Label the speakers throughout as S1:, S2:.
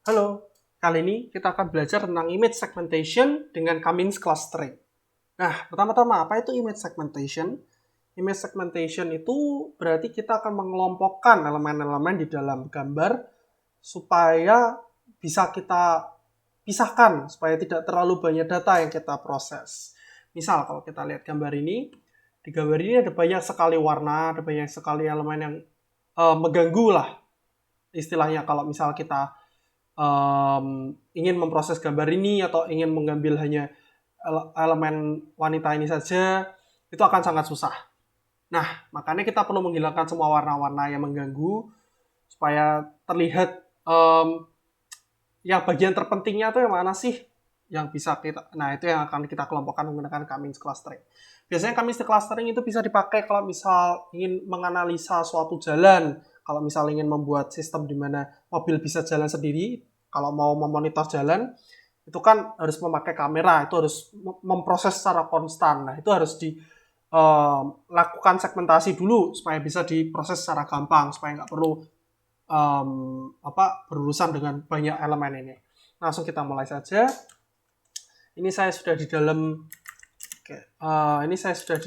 S1: Halo, kali ini kita akan belajar tentang image segmentation dengan Cummins clustering. Nah, pertama-tama apa itu image segmentation? Image segmentation itu berarti kita akan mengelompokkan elemen-elemen di dalam gambar supaya bisa kita pisahkan, supaya tidak terlalu banyak data yang kita proses. Misal kalau kita lihat gambar ini, di gambar ini ada banyak sekali warna, ada banyak sekali elemen yang mengganggu lah istilahnya kalau misal kita ingin memproses gambar ini atau ingin mengambil hanya elemen wanita ini saja, itu akan sangat susah. Nah, makanya kita perlu menghilangkan semua warna-warna yang mengganggu supaya terlihat yang bagian terpentingnya itu yang mana sih yang bisa kita, nah itu yang akan kita kelompokkan menggunakan Cummins clustering. Biasanya Cummins clustering itu bisa dipakai kalau misal ingin menganalisa suatu jalan, kalau misal ingin membuat sistem di mana mobil bisa jalan sendiri, kalau mau memonitor jalan, itu kan harus memakai kamera, itu harus memproses secara konstan. Nah, itu harus dilakukan segmentasi dulu supaya bisa diproses secara gampang, supaya nggak perlu berurusan dengan banyak elemen ini. Langsung kita mulai saja. Ini saya sudah di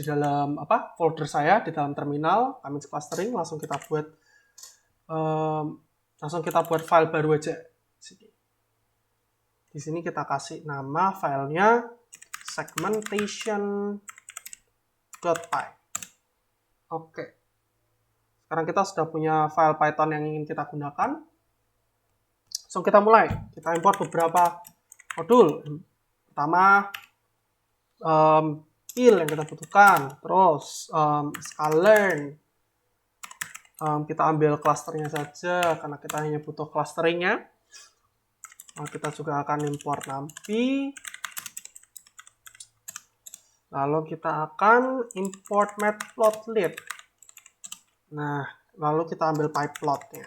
S1: dalam folder saya di dalam terminal Cummins clustering. Langsung kita buat file baru aja. Di sini kita kasih nama filenya segmentation.py. Oke. Sekarang kita sudah punya file Python yang ingin kita gunakan. Langsung kita mulai. Kita import beberapa modul. Pertama, fill yang kita butuhkan. Terus, sklearn. Kita ambil clusternya saja, karena kita hanya butuh clusteringnya. Kita juga akan import numpy. Lalu kita akan import matplotlib. Nah, lalu kita ambil pyplotnya.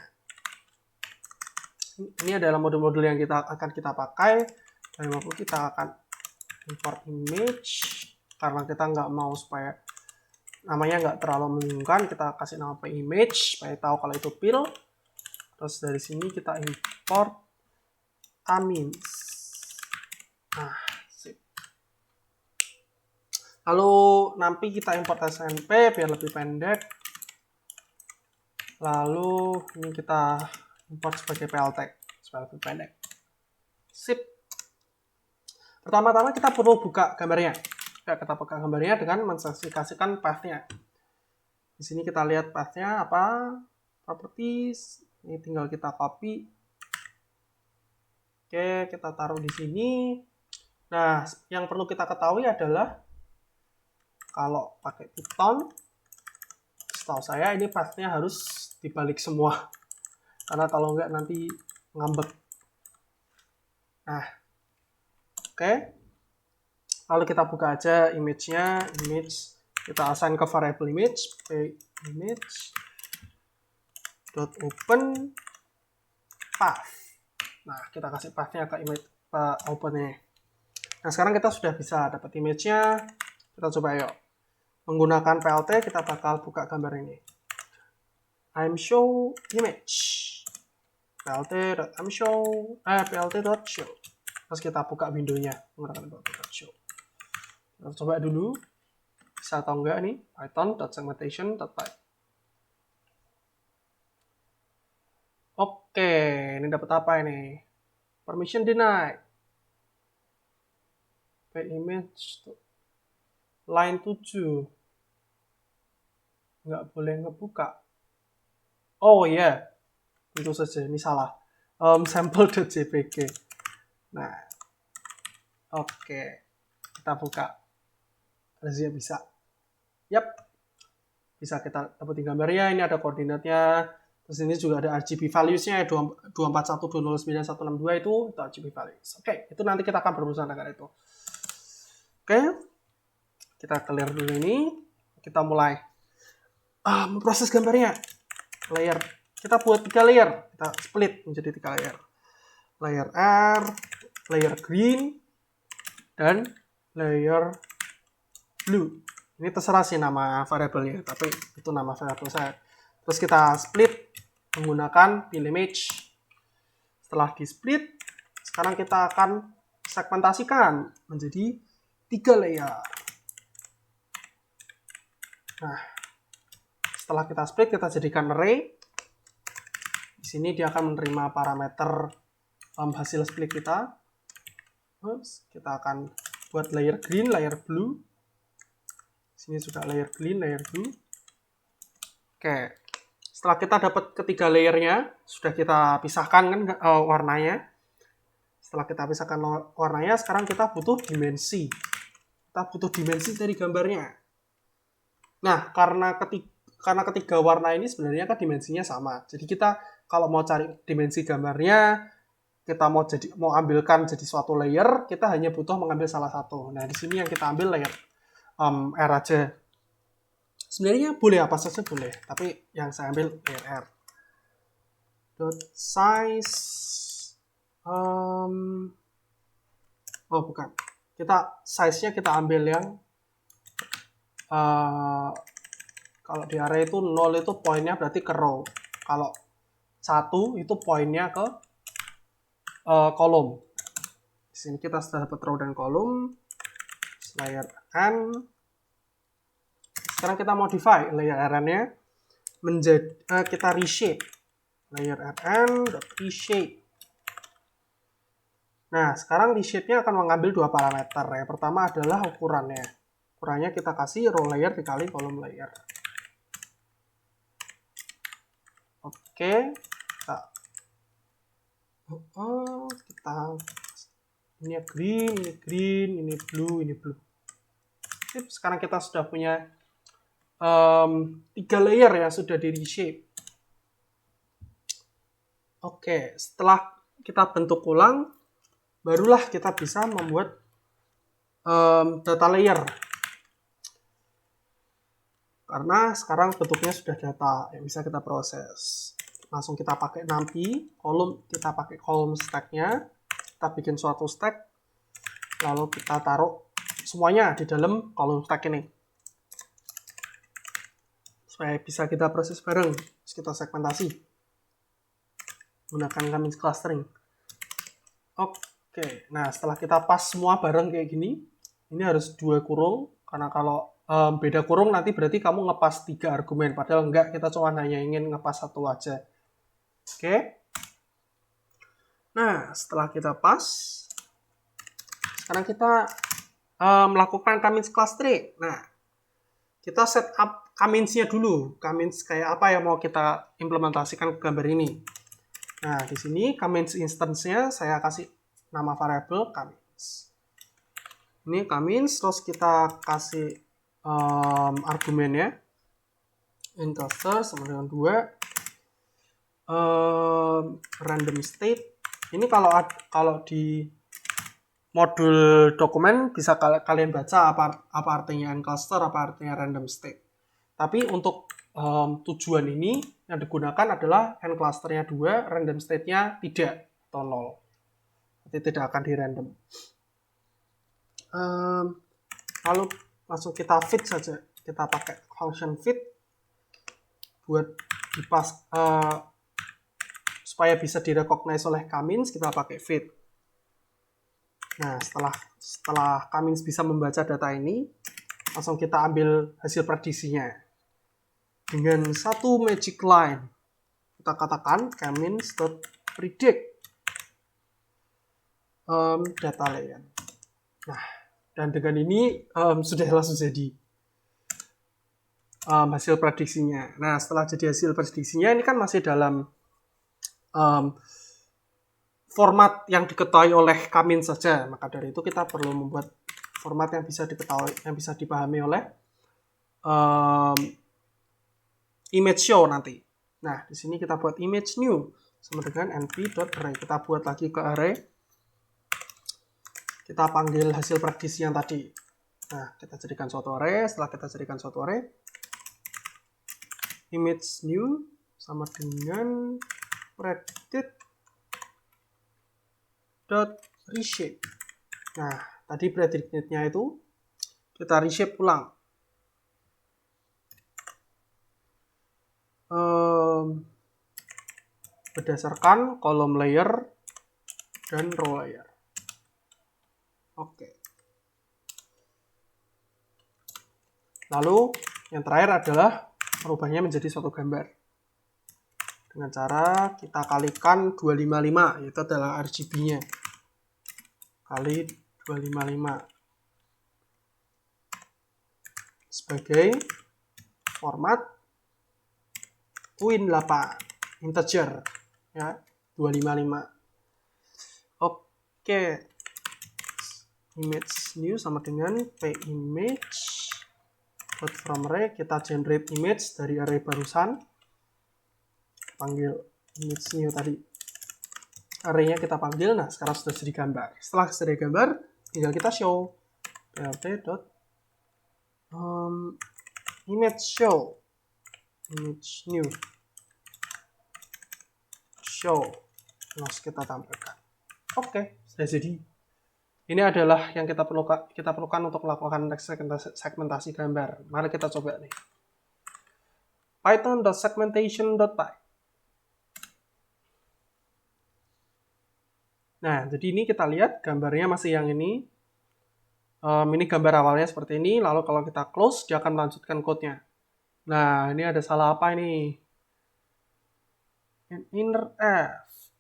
S1: Ini adalah modul-modul yang akan kita pakai. Dan lalu kita akan import image. Karena kita nggak mau supaya namanya nggak terlalu membingungkan, kita kasih nama image supaya tahu kalau itu pil. Terus dari sini kita import Cummins. Nah, sip. Lalu nanti kita import SNP biar lebih pendek. Lalu ini kita import sebagai PLT supaya lebih pendek. Sip. Pertama-tama kita perlu buka gambarnya. Kita buka gambarnya dengan menspesifikasikan path-nya. Di sini kita lihat path-nya apa, properties. Ini tinggal kita copy. Oke, kita taruh di sini. Nah, yang perlu kita ketahui adalah kalau pakai Python, setahu saya ini path-nya harus dibalik semua. Karena kalau enggak nanti ngambek. Nah, oke. Lalu kita buka aja image-nya, kita assign ke variable image, image.open path. Nah, kita kasih path-nya ke image open-nya. Nah, sekarang kita sudah bisa dapat image-nya. Kita coba yuk. Menggunakan PLT, kita bakal buka gambar ini. I'm show image. plt.show. Terus kita buka window-nya menggunakan plt.show. Kita coba dulu bisa atau enggak nih python.segmentation.py. Oke, ini dapat apa ini? Permission denied. Image line 7 nggak boleh ngebuka. Oh iya, tentu saja ini salah. Sample.jpg. Nah, oke, kita buka. Harusnya bisa. Yap, bisa kita dapetin gambarnya. Ini ada koordinatnya. Terus ini juga ada RGB values-nya 241209162 itu RGB values. Oke, itu nanti kita akan berurusan dengan itu. Oke, kita clear dulu ini. Kita mulai memproses gambarnya. Layer, kita buat 3 layer. Kita split menjadi 3 layer. Layer R, layer green, dan layer blue. Ini terserah sih nama variabelnya, tapi itu nama variabel saya. Terus kita split menggunakan fill image. Setelah di split, sekarang kita akan segmentasikan menjadi 3 layer. Nah, setelah kita split, kita jadikan array. Di sini dia akan menerima parameter hasil split kita. Kita akan buat layer green, layer blue. Di sini juga layer green, layer blue. Oke, setelah kita dapat ketiga layernya, sudah kita pisahkan kan warnanya. Setelah kita pisahkan warnanya, sekarang kita butuh dimensi. Kita butuh dimensi dari gambarnya. Nah, karena ketiga warna ini sebenarnya kan dimensinya sama. Jadi kita kalau mau cari dimensi gambarnya, kita mau ambilkan jadi suatu layer, kita hanya butuh mengambil salah satu. Nah, di sini yang kita ambil layer R aja. Sebenarnya boleh apa saja boleh, tapi yang saya ambil layer R. Dot size. Oh bukan. Size-nya kita ambil yang kalau di array itu 0 itu poinnya berarti ke row. Kalau 1 itu poinnya ke kolom. Di sini kita sudah dapat row dan kolom. Layer N. Sekarang kita modify layer Rn-nya menjadi kita reshape. Layer Rn.reshape. Nah, sekarang reshape-nya akan mengambil dua parameter. Yang pertama adalah ukurannya. Ukurannya kita kasih row layer dikali kolom layer. Oke, ini green, ini blue, ini blue. Sip, sekarang kita sudah punya 3 layer yang sudah di reshape. Oke, setelah kita bentuk ulang, barulah kita bisa membuat data layer. Karena sekarang bentuknya sudah data yang bisa kita proses. Langsung kita pakai NumPy, kita pakai kolom stack-nya, kita bikin suatu stack, lalu kita taruh semuanya di dalam kolom stack ini. Supaya bisa kita proses bareng, terus kita segmentasi. Menggunakan K-means clustering. Oke, nah setelah kita pas semua bareng kayak gini, ini harus 2 kurung, karena kalau beda kurung nanti berarti kamu ngepas 3 argumen, padahal enggak, kita cuma hanya ingin ngepas 1 aja. Oke. Nah, setelah kita pas, sekarang kita melakukan K-means clustering. Nah, kita set up K-means-nya dulu. K-means kayak apa yang mau kita implementasikan ke gambar ini. Nah, di sini K-means instance-nya saya kasih nama variabel K-means. Ini K-means, terus kita kasih argumennya in cluster sama dengan 2 random state. Ini kalau di modul dokumen bisa kalian baca apa artinya in cluster, apa artinya random state. Tapi untuk tujuan ini yang digunakan adalah n clusternya 2, random state-nya tidak atau 0. Jadi tidak akan di random. Lalu langsung kita fit saja. Kita pakai function fit buat dipas supaya bisa direcognize oleh K-means, kita pakai fit. Nah, setelah K-means bisa membaca data ini, langsung kita ambil hasil prediksinya. Dengan satu magic line, kita katakan K-means.predict data layer. Nah, dan dengan ini sudah langsung jadi hasil prediksinya. Nah, setelah jadi hasil prediksinya, ini kan masih dalam format yang diketahui oleh K-means saja. Maka dari itu kita perlu membuat format yang bisa diketahui, yang bisa dipahami oleh image show nanti. Nah, di sini kita buat image new sama dengan np.array. Kita buat lagi ke array. Kita panggil hasil prediksi yang tadi. Nah, kita jadikan suatu array. Setelah kita jadikan suatu array, image new sama dengan predict reshape. Nah, tadi predicted-nya itu kita reshape ulang. Berdasarkan kolom layer dan raw layer. Oke. Lalu yang terakhir adalah merubahnya menjadi suatu gambar. Dengan cara kita kalikan 255, yaitu adalah RGB-nya. Kali 255. Sebagai format Win8 integer ya, 255. Oke. Image new sama dengan pimage from array, kita generate image dari array barusan, panggil image new tadi, arraynya kita panggil. Nah sekarang sudah jadi gambar. Setelah jadi gambar tinggal kita show image show, image new show, terus kita tampilkan. Oke, sudah jadi. Ini adalah yang kita perlukan untuk melakukan segmentasi gambar. Mari kita coba nih. Python.segmentation.py. Nah, jadi ini kita lihat gambarnya masih yang ini. Ini gambar awalnya seperti ini. Lalu kalau kita close, dia akan melanjutkan code-nya. Nah, ini ada salah apa ini? Inner F.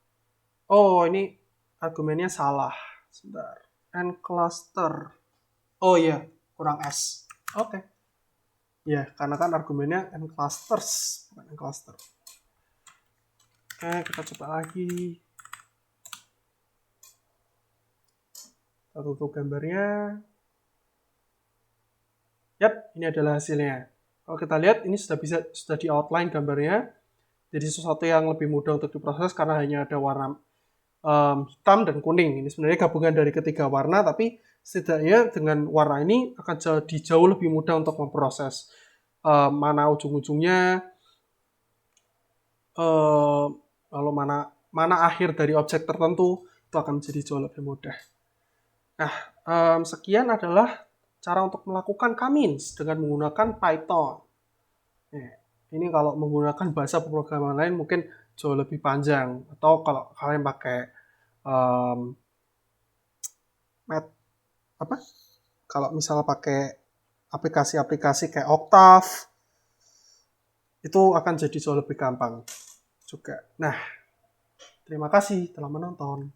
S1: Oh, ini argumennya salah. Sebentar. And cluster. Oh iya, kurang S. Oke. Ya, karena kan argumennya and clusters, bukan and cluster. Oke, kita coba lagi. Kita tutup gambarnya. Yap, ini adalah hasilnya. Kalau kita lihat, ini sudah di outline gambarnya. Jadi sesuatu yang lebih mudah untuk diproses karena hanya ada warna hitam dan kuning. Ini sebenarnya gabungan dari ketiga warna, tapi setidaknya dengan warna ini akan jadi jauh lebih mudah untuk memproses mana ujung-ujungnya, lalu mana akhir dari objek tertentu, itu akan menjadi jauh lebih mudah. Nah, sekian adalah cara untuk melakukan Kamins dengan menggunakan Python. Ini kalau menggunakan bahasa pemrograman lain mungkin jauh lebih panjang. Atau kalau kalian pakai kalau misalnya pakai aplikasi-aplikasi kayak Octave, itu akan jadi jauh lebih gampang juga. Nah, terima kasih telah menonton.